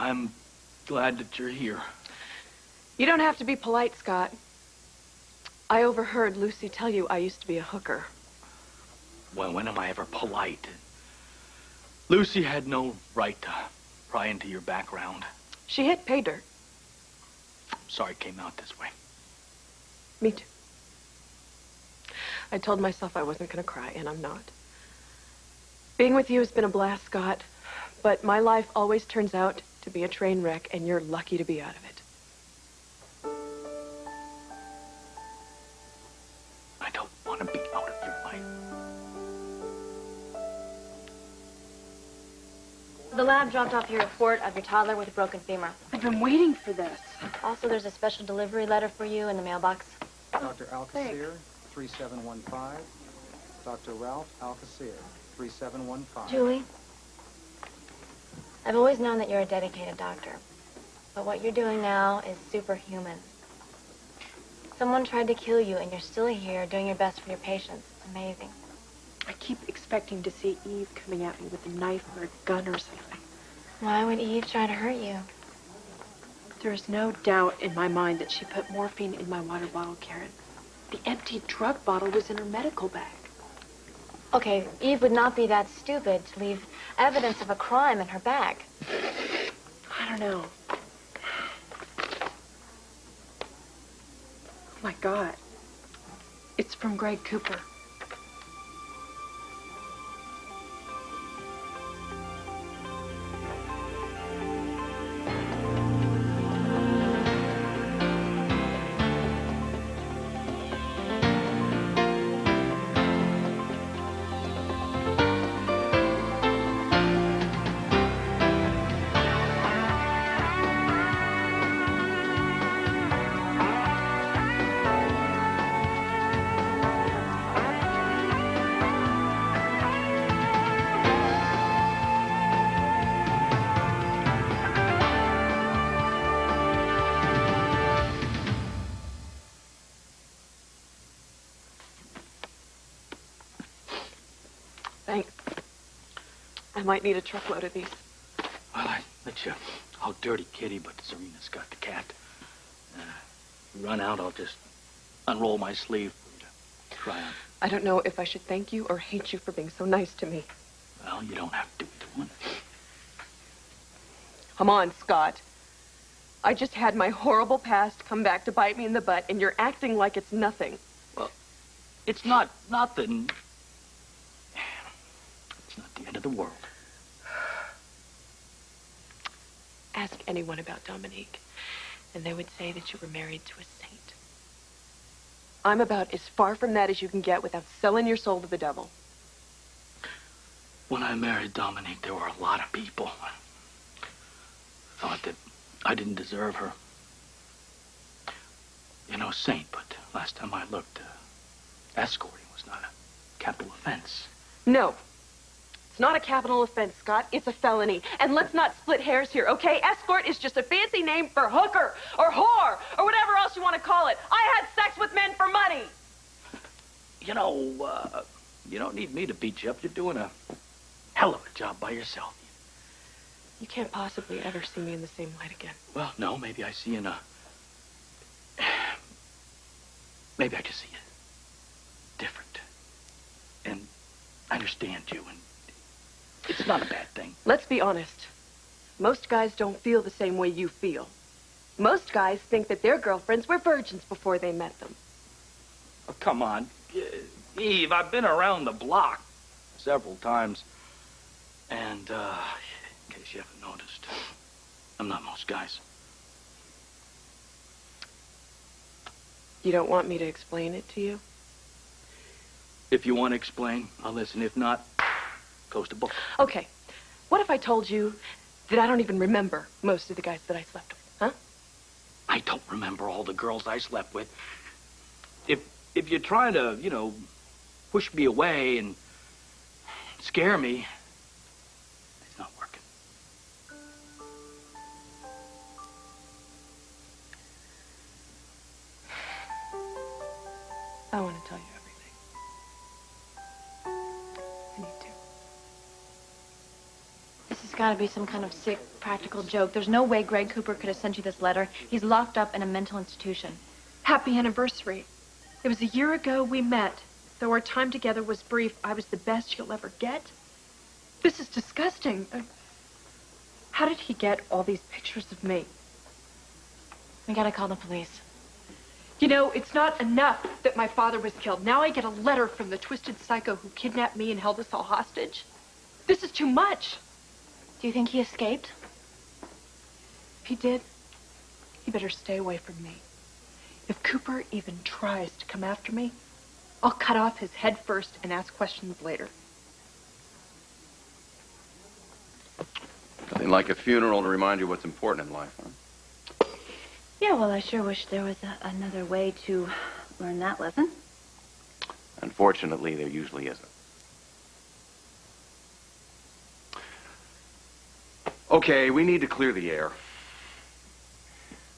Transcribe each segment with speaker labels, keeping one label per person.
Speaker 1: I'm glad that you're here.
Speaker 2: You don't have to be polite, Scott. I overheard Lucy tell you I used to be a hooker.
Speaker 1: Well, when am I ever polite? Lucy had no right to pry into your background.
Speaker 2: She hit pay dirt.
Speaker 1: I'm sorry it came out this way.
Speaker 2: Me too. I told myself I wasn't going to cry, and I'm not. Being with you has been a blast, Scott, but my life always turns out to be a train wreck, and you're lucky to be out of it.
Speaker 1: I don't want to be out of your life.
Speaker 3: The lab dropped off your report of your toddler with a broken femur.
Speaker 2: I've been waiting for this.
Speaker 3: Also, there's a special delivery letter for you in the mailbox.
Speaker 4: Dr. Alcacer, 3715. Dr. Ralph Alcacer, 3715.
Speaker 3: Julie, I've always known that you're a dedicated doctor, but what you're doing now is superhuman. Someone tried to kill you, and you're still here doing your best for your patients. It's amazing.
Speaker 2: I keep expecting to see Eve coming at me with a knife or a gun or something.
Speaker 3: Why would Eve try to hurt you?
Speaker 2: There's no doubt in my mind that she put morphine in my water bottle, Karen. The empty drug bottle was in her medical bag.
Speaker 3: Okay, Eve would not be that stupid to leave evidence of a crime in her bag.
Speaker 2: I don't know. Oh my God. It's from Greg Cooper. Thanks. I might need a truckload of these.
Speaker 1: Well, I let you out dirty, kitty, but Serena's got the cat. You run out, I'll just unroll my sleeve for you to try on.
Speaker 2: I don't know if I should thank you or hate you for being so nice to me.
Speaker 1: Well, you don't have to do either one.
Speaker 2: Come on, Scott. I just had my horrible past come back to bite me in the butt, and you're acting like it's nothing.
Speaker 1: Well, it's not nothing. It's not the end of the world.
Speaker 2: Ask anyone about Dominique, and they would say that you were married to a saint. I'm about as far from that as you can get without selling your soul to the devil.
Speaker 1: When I married Dominique, there were a lot of people. Thought that I didn't deserve her. You know, saint, but last time I looked, escorting was not a capital offense.
Speaker 2: No. It's not a capital offense, Scott. It's a felony. And let's not split hairs here, okay? Escort is just a fancy name for hooker or whore or whatever else you want to call it. I had sex with men for money.
Speaker 1: You know, you don't need me to beat you up. You're doing a hell of a job by yourself.
Speaker 2: You can't possibly ever see me in the same light again.
Speaker 1: Well, no, maybe I see you in a... Maybe I just see you different. And I understand you, and it's not a bad thing.
Speaker 2: Let's be honest. Most guys don't feel the same way you feel. Most guys think that their girlfriends were virgins before they met them.
Speaker 1: Oh, come on. Eve, I've been around the block several times. And, in case you haven't noticed, I'm not most guys.
Speaker 2: You don't want me to explain it to you?
Speaker 1: If you want to explain, I'll listen. If not, coast to book.
Speaker 2: Okay. What if I told you that I don't even remember most of the guys that I slept with, huh?
Speaker 1: I don't remember all the girls I slept with. If you're trying to, you know, push me away and scare me, it's not working.
Speaker 2: I want to tell you everything. I need to.
Speaker 3: This has got to be some kind of sick, practical joke. There's no way Greg Cooper could have sent you this letter. He's locked up in a mental institution.
Speaker 2: Happy anniversary. It was a year ago we met. Though our time together was brief, I was the best you'll ever get. This is disgusting. How did he get all these pictures of me?
Speaker 3: We gotta call the police.
Speaker 2: You know, it's not enough that my father was killed. Now I get a letter from the twisted psycho who kidnapped me and held us all hostage. This is too much.
Speaker 3: Do you think he escaped?
Speaker 2: If he did, he better stay away from me. If Cooper even tries to come after me, I'll cut off his head first and ask questions later.
Speaker 5: Nothing like a funeral to remind you what's important in life, huh?
Speaker 3: Yeah, well, I sure wish there was another way to learn that lesson.
Speaker 5: Unfortunately, there usually isn't. Okay, we need to clear the air.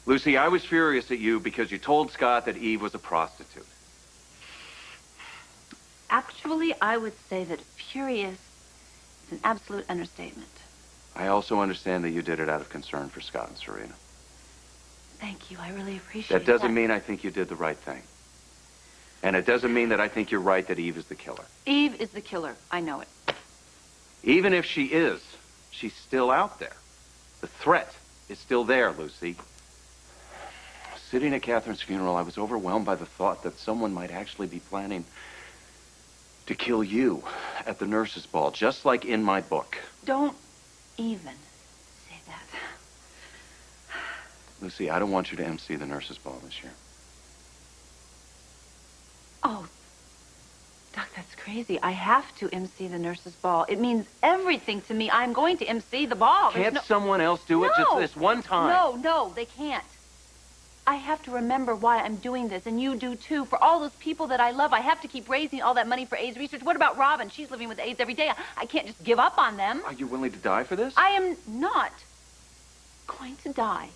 Speaker 5: Lucy, I was furious at you because you told Scott that Eve was a prostitute.
Speaker 6: Actually, I would say that furious is an absolute understatement.
Speaker 5: I also understand that you did it out of concern for Scott and Serena.
Speaker 6: Thank you. I really appreciate
Speaker 5: That doesn't mean I think you did the right thing. And it doesn't mean that I think you're right that Eve is the killer.
Speaker 6: Eve is the killer. I know it.
Speaker 5: Even if she is, she's still out there. The threat is still there, Lucy. Sitting at Catherine's funeral, I was overwhelmed by the thought that someone might actually be planning to kill you at the nurses' ball, just like in my book.
Speaker 6: Don't even say that.
Speaker 5: Lucy, I don't want you to MC the nurses' ball this year.
Speaker 6: Oh, Doc, that's crazy. I have to MC the nurses' ball. It means everything to me. I'm going to MC the ball.
Speaker 5: Can't someone else do it just this one time?
Speaker 6: No, they can't. I have to remember why I'm doing this, and you do too. For all those people that I love, I have to keep raising all that money for AIDS research. What about Robin? She's living with AIDS every day. I can't just give up on them.
Speaker 5: Are you willing to die for this?
Speaker 6: I am not going to die.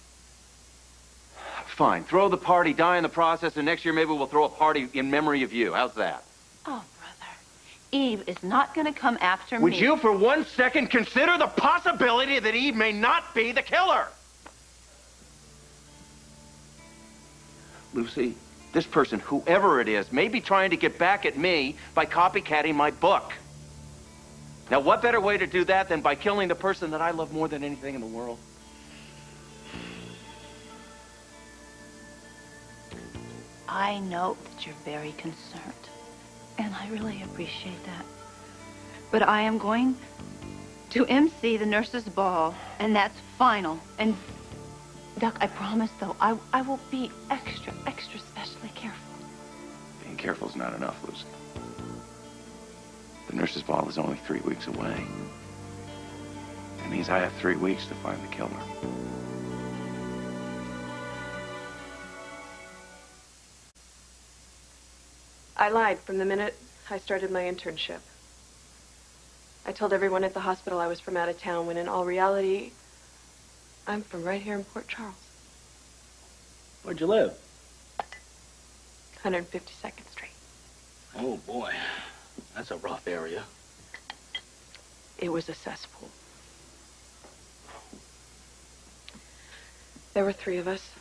Speaker 5: Fine. Throw the party, die in the process, and next year maybe we'll throw a party in memory of you. How's that?
Speaker 6: Oh, brother. Eve is not going to come after me.
Speaker 5: Would you for 1 second consider the possibility that Eve may not be the killer? Lucy, this person, whoever it is, may be trying to get back at me by copycatting my book. Now, what better way to do that than by killing the person that I love more than anything in the world?
Speaker 6: I know that you're very concerned, and I really appreciate that. But I am going to MC the nurses' ball, and that's final. And, Duck, I promise, though, I will be extra specially careful.
Speaker 5: Being careful is not enough, Lucy. The nurses' ball is only 3 weeks away. It means I have 3 weeks to find the killer.
Speaker 2: I lied from the minute I started my internship. I told everyone at the hospital I was from out of town, when in all reality, I'm from right here in Port Charles.
Speaker 1: Where'd you live?
Speaker 2: 152nd Street.
Speaker 1: Oh, boy. That's a rough area.
Speaker 2: It was a cesspool. There were 3 of us.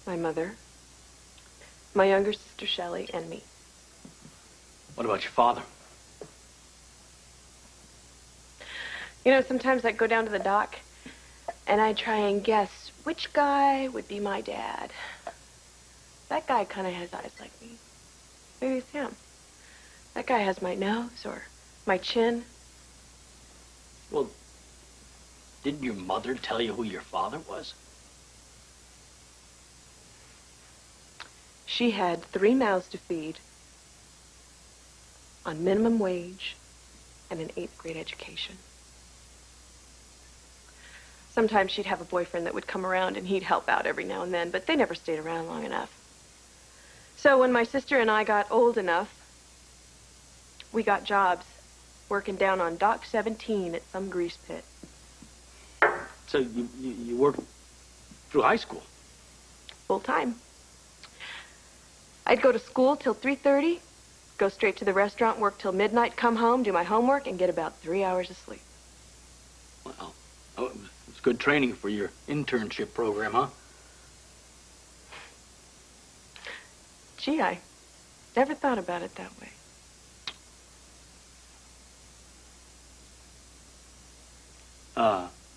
Speaker 2: My mother, my younger sister Shelley, and me.
Speaker 1: What about your father?
Speaker 2: You know, sometimes I'd go down to the dock and I'd try and guess which guy would be my dad. That guy kind of has eyes like me. Maybe it's him. That guy has my nose or my chin.
Speaker 1: Well, didn't your mother tell you who your father was?
Speaker 2: She had 3 mouths to feed, on minimum wage, and an 8th grade education. Sometimes she'd have a boyfriend that would come around and he'd help out every now and then, but they never stayed around long enough. So when my sister and I got old enough, we got jobs working down on Dock 17 at some grease pit.
Speaker 1: So you worked through high school?
Speaker 2: Full time. I'd go to school till 3:30, go straight to the restaurant, work till midnight, come home, do my homework, and get about 3 hours of sleep.
Speaker 1: Well, oh, it's good training for your internship program, huh?
Speaker 2: Gee, I never thought about it that way.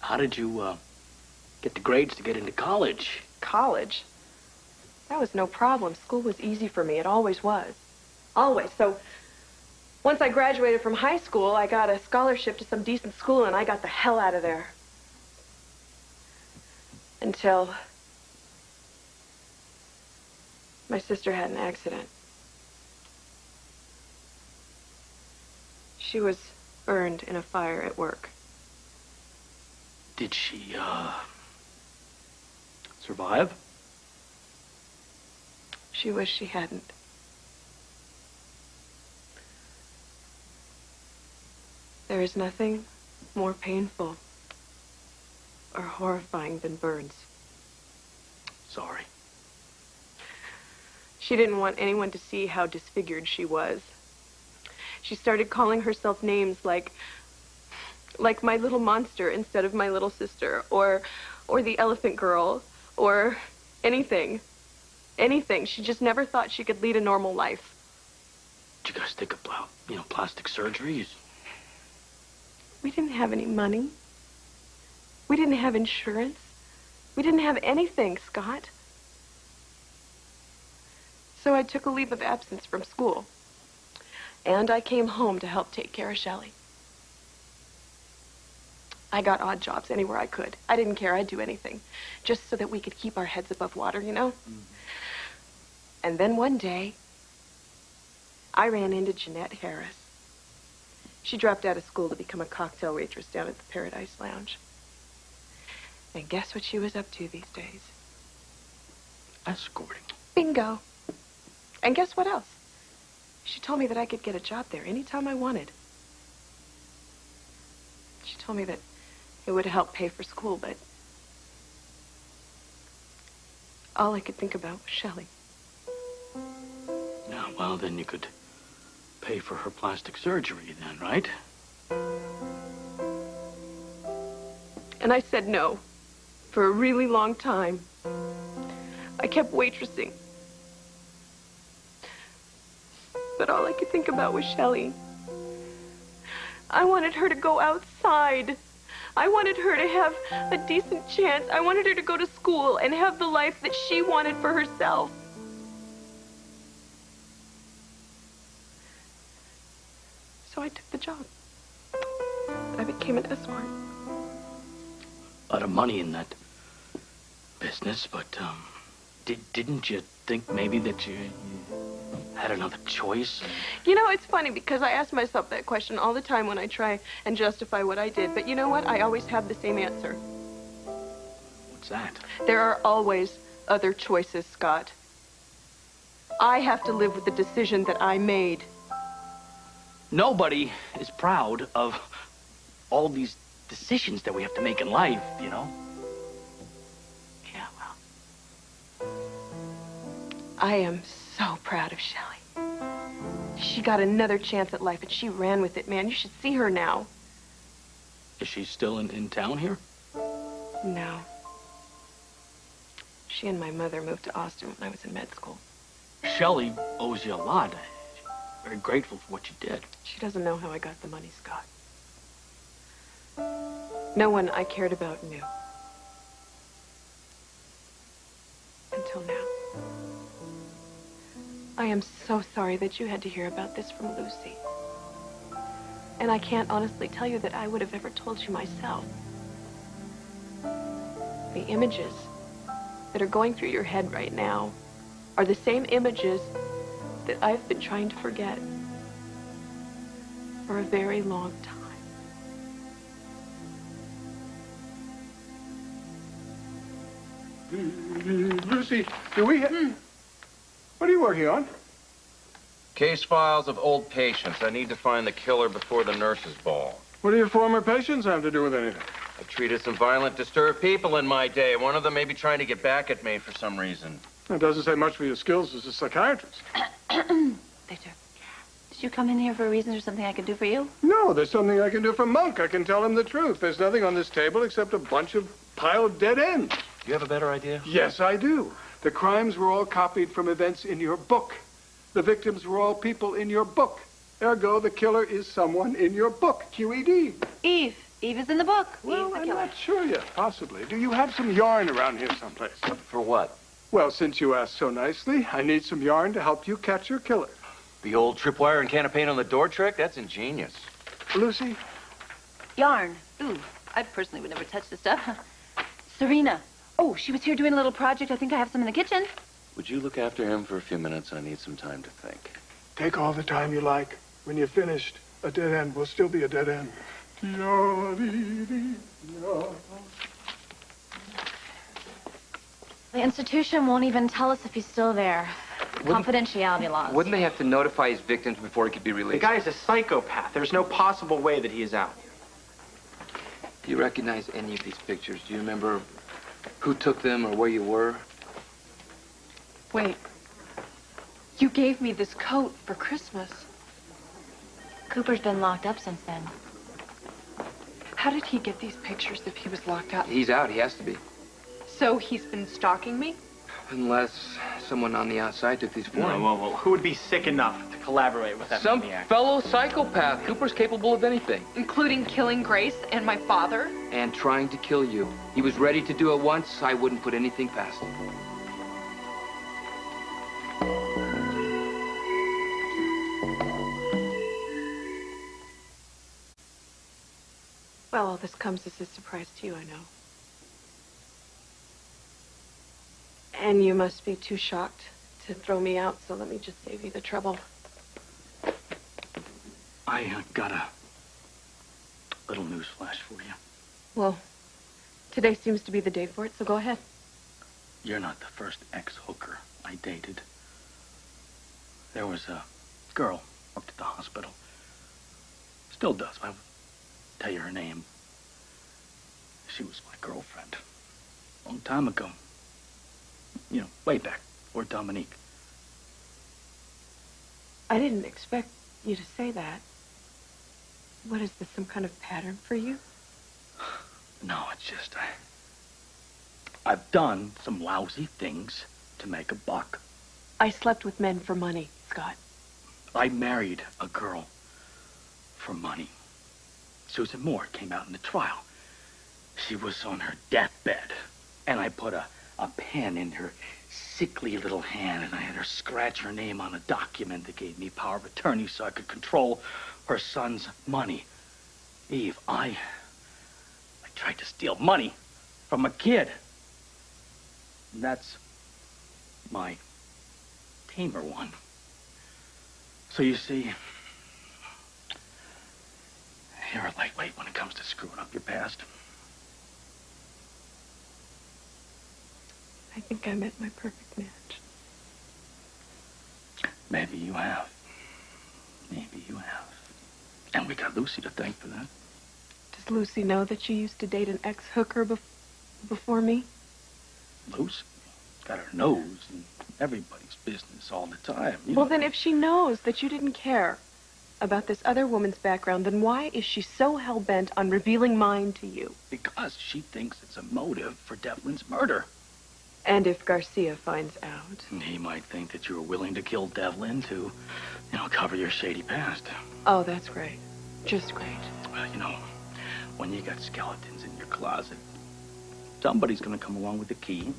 Speaker 1: How did you, get the grades to get into college?
Speaker 2: College? That was no problem. School was easy for me. It always was. Always. So once I graduated from high school, I got a scholarship to some decent school, and I got the hell out of there. Until my sister had an accident. She was burned in a fire at work.
Speaker 1: Did she, survive?
Speaker 2: She wished she hadn't. There is nothing more painful or horrifying than burns.
Speaker 1: Sorry.
Speaker 2: She didn't want anyone to see how disfigured she was. She started calling herself names like my little monster instead of my little sister, or the elephant girl, or anything. Anything. She just never thought she could lead a normal life.
Speaker 1: Did you guys think about, plastic surgeries?
Speaker 2: We didn't have any money. We didn't have insurance. We didn't have anything, Scott. So I took a leave of absence from school. And I came home to help take care of Shelley. I got odd jobs anywhere I could. I didn't care. I'd do anything. Just so that we could keep our heads above water, Mm-hmm. And then one day, I ran into Jeanette Harris. She dropped out of school to become a cocktail waitress down at the Paradise Lounge. And guess what she was up to these days?
Speaker 1: Escorting.
Speaker 2: Bingo. And guess what else? She told me that I could get a job there anytime I wanted. She told me that it would help pay for school, but all I could think about was Shelley.
Speaker 1: Yeah, well, then you could pay for her plastic surgery then, right?
Speaker 2: And I said no for a really long time. I kept waitressing. But all I could think about was Shelley. I wanted her to go outside. I wanted her to have a decent chance. I wanted her to go to school and have the life that she wanted for herself. So I took the job. I became an escort.
Speaker 1: A lot of money in that business, but, didn't you think maybe that you had another choice?
Speaker 2: It's funny because I ask myself that question all the time when I try and justify what I did. But you know what? I always have the same answer.
Speaker 1: What's that?
Speaker 2: There are always other choices, Scott. I have to live with the decision that I made.
Speaker 1: Nobody is proud of all these decisions that we have to make in life, Yeah, well.
Speaker 2: I am so proud of Shelley. She got another chance at life, and she ran with it, man. You should see her now.
Speaker 1: Is she still in town here?
Speaker 2: No. She and my mother moved to Austin when I was in med school.
Speaker 1: Shelley owes you a lot. She's very grateful for what you did.
Speaker 2: She doesn't know how I got the money, Scott. No one I cared about knew. Until now. I am so sorry that you had to hear about this from Lucy. And I can't honestly tell you that I would have ever told you myself. The images that are going through your head right now are the same images that I've been trying to forget for a very long time.
Speaker 7: Lucy, do we have... What are you working on?
Speaker 5: Case files of old patients. I need to find the killer before the nurses' ball.
Speaker 7: What do your former patients have to do with anything?
Speaker 5: I treated some violent, disturbed people in my day. One of them may be trying to get back at me for some reason.
Speaker 7: That doesn't say much for your skills as a psychiatrist.
Speaker 6: Victor, did Did you come in here for a reason or something I could do for you?
Speaker 7: No, there's something I can do for Monk. I can tell him the truth. There's nothing on this table except a bunch of piled dead ends.
Speaker 5: You have a better idea?
Speaker 7: Yes, I do. The crimes were all copied from events in your book. The victims were all people in your book. Ergo, the killer is someone in your book. QED.
Speaker 6: Eve. Eve is in the book.
Speaker 7: Well,
Speaker 6: Eve the
Speaker 7: I'm
Speaker 6: killer.
Speaker 7: not sure yet. Possibly. Do you have some yarn around here someplace?
Speaker 5: For what?
Speaker 7: Well, since you asked so nicely, I need some yarn to help you catch your killer.
Speaker 5: The old tripwire and can of paint on the door trick? That's ingenious.
Speaker 7: Lucy?
Speaker 6: Yarn. Ooh, I personally would never touch this stuff. Serena. Oh, she was here doing a little project. I think I have some in the kitchen.
Speaker 5: Would you look after him for a few minutes? I need some time to think.
Speaker 7: Take all the time you like. When you're finished, a dead end will still be a dead end.
Speaker 3: The institution won't even tell us if he's still there. Confidentiality laws.
Speaker 8: Wouldn't they have to notify his victims before he could be
Speaker 9: The
Speaker 8: released?
Speaker 9: guy is a psychopath. There's no possible way that he is out.
Speaker 8: Do you recognize any of these pictures? Do you remember who took them or where you were?
Speaker 2: Wait. You gave me this coat for Christmas.
Speaker 3: Cooper's been locked up since then.
Speaker 2: How did he get these pictures if he was locked up?
Speaker 8: He's out. He has to be.
Speaker 2: So he's been stalking me?
Speaker 8: Unless someone on the outside took these for him.
Speaker 9: Well, who would be sick enough to collaborate with that
Speaker 8: Some
Speaker 9: maniac?
Speaker 8: fellow psychopath. Cooper's capable of anything.
Speaker 2: Including killing Grace and my father?
Speaker 8: And trying to kill you. He was ready to do it once. I wouldn't put anything past him.
Speaker 2: Well, all this comes as a surprise to you, I know. And you must be too shocked to throw me out, so let me just save you the trouble.
Speaker 1: I got a little news flash for you.
Speaker 2: Well, today seems to be the day for it, so go ahead.
Speaker 1: You're not the first ex-hooker I dated. There was a girl worked at the hospital. Still does. I won't tell you her name. She was my girlfriend. Long time ago. You know, way back before Dominique.
Speaker 2: I didn't expect you to say that. What is this, some kind of pattern for you?
Speaker 1: No, it's just I've done some lousy things to make a buck.
Speaker 2: I slept with men for money, Scott.
Speaker 1: I married a girl for money. Susan Moore came out in the trial. She was on her deathbed, and I put a pen in her sickly little hand, and I had her scratch her name on a document that gave me power of attorney so I could control her son's money. Eve, I tried to steal money from a kid. And that's my tamer one. So you see, you're a lightweight when it comes to screwing up your past.
Speaker 2: I think I met my perfect match.
Speaker 1: Maybe you have. Maybe you have. And we got Lucy to thank for that.
Speaker 2: Does Lucy know that she used to date an ex-hooker before me?
Speaker 1: Lucy got her nose in everybody's business all the time. You
Speaker 2: Well,
Speaker 1: know.
Speaker 2: then if she knows that you didn't care about this other woman's background, then why is she so hell-bent on revealing mine to you?
Speaker 1: Because she thinks it's a motive for Devlin's murder.
Speaker 2: And if Garcia finds out?
Speaker 1: He might think that you were willing to kill Devlin to, cover your shady past.
Speaker 2: Oh, that's great. Just great.
Speaker 1: Well, when you got skeletons in your closet, somebody's gonna come along with the key,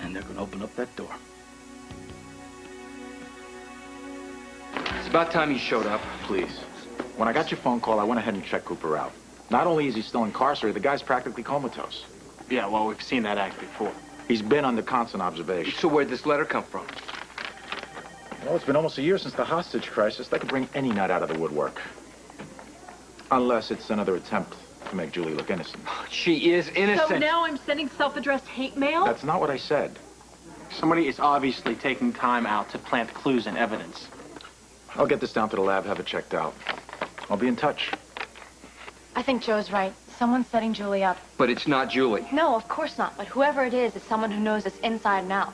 Speaker 1: and they're gonna open up that door.
Speaker 10: It's about time you showed up.
Speaker 11: Please. When I got your phone call, I went ahead and checked Cooper out. Not only is he still incarcerated, the guy's practically comatose.
Speaker 9: Yeah, well, we've seen that act before.
Speaker 11: He's been under constant observation.
Speaker 8: So where'd this letter come from?
Speaker 11: Well, it's been almost a year since the hostage crisis. That could bring any nut out of the woodwork. Unless it's another attempt to make Julie look innocent.
Speaker 8: She is innocent.
Speaker 2: So now I'm sending self-addressed hate mail?
Speaker 11: That's not what I said.
Speaker 9: Somebody is obviously taking time out to plant clues and evidence.
Speaker 11: I'll get this down to the lab, have it checked out. I'll be in touch.
Speaker 3: I think Joe's right. Someone's setting Julie up.
Speaker 8: But it's not Julie.
Speaker 3: No, of course not. But whoever it is someone who knows us inside and out.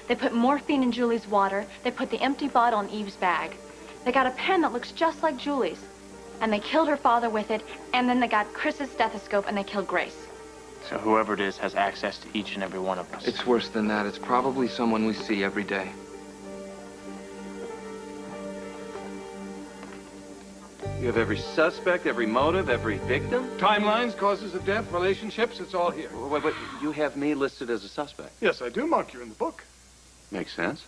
Speaker 3: They put morphine in Julie's water. They put the empty bottle in Eve's bag. They got a pen that looks just like Julie's. And they killed her father with it, and then they got Chris's stethoscope and they killed Grace.
Speaker 9: So whoever it is has access to each and every one of us.
Speaker 8: It's worse than that. It's probably someone we see every day.
Speaker 5: You have every suspect, every motive, every victim?
Speaker 7: Timelines, causes of death, relationships, it's all here.
Speaker 5: Wait, you have me listed as a suspect.
Speaker 7: Yes, I do mark you in the book.
Speaker 5: Makes sense.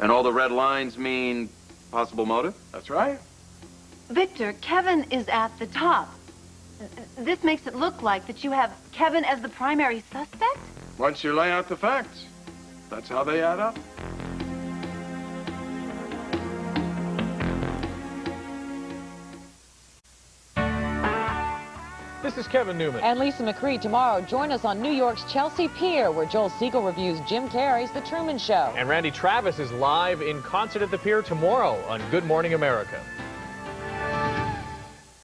Speaker 5: And all the red lines mean possible motive?
Speaker 7: That's right.
Speaker 6: Victor, Kevin is at the top. This makes it look like that you have Kevin as the primary suspect?
Speaker 7: Once you lay out the facts, that's how they add up.
Speaker 12: This is Kevin Newman.
Speaker 13: And Lisa McCree. Tomorrow, join us on New York's Chelsea Pier, where Joel Siegel reviews Jim Carrey's The Truman Show.
Speaker 12: And Randy Travis is live in concert at the Pier tomorrow on Good Morning America.